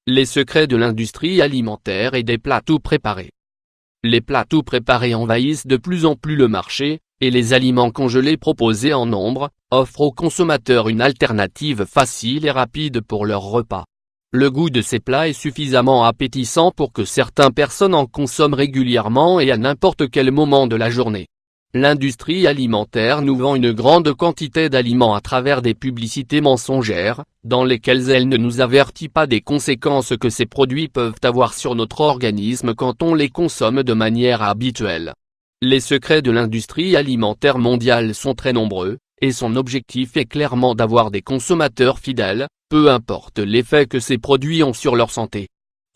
Les secrets de l'industrie alimentaire et des plats tout préparés. Les plats tout préparés envahissent de plus en plus le marché, et les aliments congelés proposés en nombre, offrent aux consommateurs une alternative facile et rapide pour leur repas. Le goût de ces plats est suffisamment appétissant pour que certaines personnes en consomment régulièrement et à n'importe quel moment de la journée. L'industrie alimentaire nous vend une grande quantité d'aliments à travers des publicités mensongères, dans lesquelles elle ne nous avertit pas des conséquences que ces produits peuvent avoir sur notre organisme quand on les consomme de manière habituelle. Les secrets de l'industrie alimentaire mondiale sont très nombreux, et son objectif est clairement d'avoir des consommateurs fidèles, peu importe l'effet que ces produits ont sur leur santé.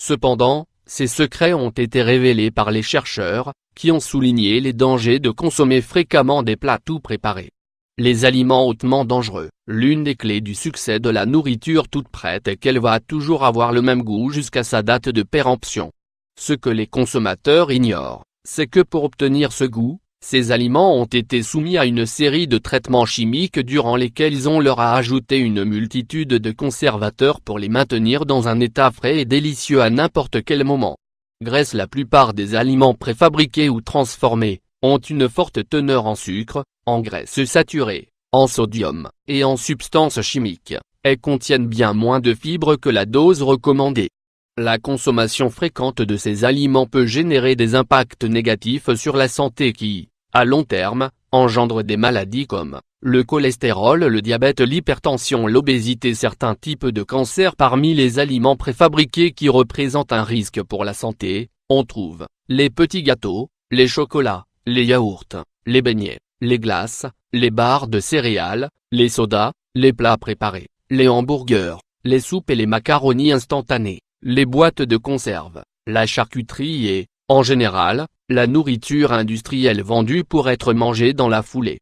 Cependant, ces secrets ont été révélés par les chercheurs, qui ont souligné les dangers de consommer fréquemment des plats tout préparés. Les aliments hautement dangereux. L'une des clés du succès de la nourriture toute prête est qu'elle va toujours avoir le même goût jusqu'à sa date de péremption. Ce que les consommateurs ignorent, c'est que pour obtenir ce goût, ces aliments ont été soumis à une série de traitements chimiques durant lesquels on leur a ajouté une multitude de conservateurs pour les maintenir dans un état frais et délicieux à n'importe quel moment. Graisse. La plupart des aliments préfabriqués ou transformés ont une forte teneur en sucre, en graisses saturées, en sodium, et en substances chimiques. Elles contiennent bien moins de fibres que la dose recommandée. La consommation fréquente de ces aliments peut générer des impacts négatifs sur la santé qui, à long terme, engendrent des maladies comme le cholestérol, le diabète, l'hypertension, l'obésité, certains types de cancers. Parmi les aliments préfabriqués qui représentent un risque pour la santé, on trouve les petits gâteaux, les chocolats, les yaourts, les beignets, les glaces, les barres de céréales, les sodas, les plats préparés, les hamburgers, les soupes et les macaronis instantanés, les boîtes de conserve, la charcuterie et, en général, la nourriture industrielle vendue pour être mangée dans la foulée.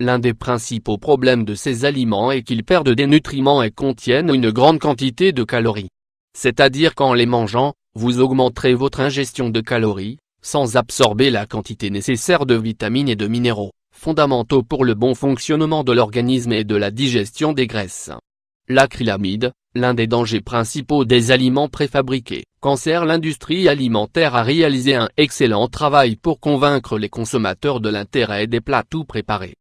L'un des principaux problèmes de ces aliments est qu'ils perdent des nutriments et contiennent une grande quantité de calories. C'est-à-dire qu'en les mangeant, vous augmenterez votre ingestion de calories, sans absorber la quantité nécessaire de vitamines et de minéraux, fondamentaux pour le bon fonctionnement de l'organisme et de la digestion des graisses. L'acrylamide, l'un des dangers principaux des aliments préfabriqués. Cancer. L'industrie alimentaire a réalisé un excellent travail pour convaincre les consommateurs de l'intérêt des plats tout préparés.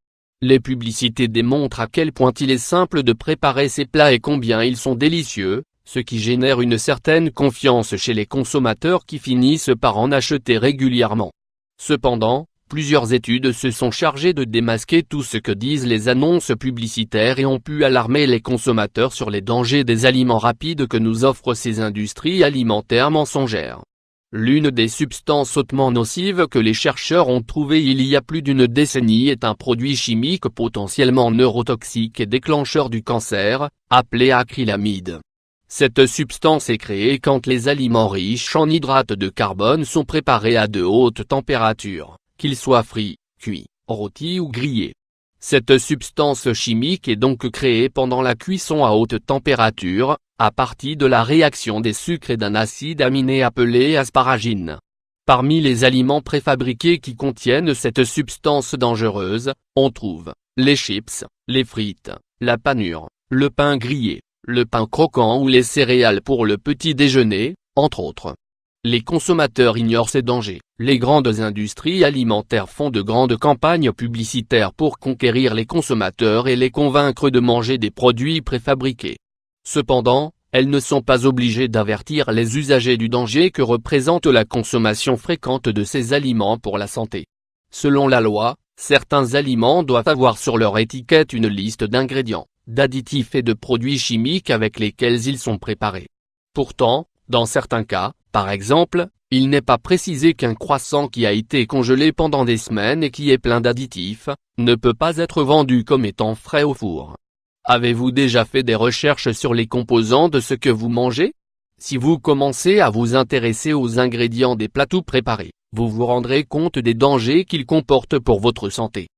Les publicités démontrent à quel point il est simple de préparer ces plats et combien ils sont délicieux, ce qui génère une certaine confiance chez les consommateurs qui finissent par en acheter régulièrement. Cependant, plusieurs études se sont chargées de démasquer tout ce que disent les annonces publicitaires et ont pu alarmer les consommateurs sur les dangers des aliments rapides que nous offrent ces industries alimentaires mensongères. L'une des substances hautement nocives que les chercheurs ont trouvées il y a plus d'une décennie est un produit chimique potentiellement neurotoxique et déclencheur du cancer, appelé acrylamide. Cette substance est créée quand les aliments riches en hydrates de carbone sont préparés à de hautes températures, qu'ils soient frits, cuits, rôtis ou grillés. Cette substance chimique est donc créée pendant la cuisson à haute température, à partir de la réaction des sucres et d'un acide aminé appelé asparagine. Parmi les aliments préfabriqués qui contiennent cette substance dangereuse, on trouve les chips, les frites, la panure, le pain grillé, le pain croquant ou les céréales pour le petit déjeuner, entre autres. Les consommateurs ignorent ces dangers. Les grandes industries alimentaires font de grandes campagnes publicitaires pour conquérir les consommateurs et les convaincre de manger des produits préfabriqués. Cependant, elles ne sont pas obligées d'avertir les usagers du danger que représente la consommation fréquente de ces aliments pour la santé. Selon la loi, certains aliments doivent avoir sur leur étiquette une liste d'ingrédients, d'additifs et de produits chimiques avec lesquels ils sont préparés. Pourtant, dans certains cas, par exemple, il n'est pas précisé qu'un croissant qui a été congelé pendant des semaines et qui est plein d'additifs, ne peut pas être vendu comme étant frais au four. Avez-vous déjà fait des recherches sur les composants de ce que vous mangez? Si vous commencez à vous intéresser aux ingrédients des plats tout préparés, vous vous rendrez compte des dangers qu'ils comportent pour votre santé.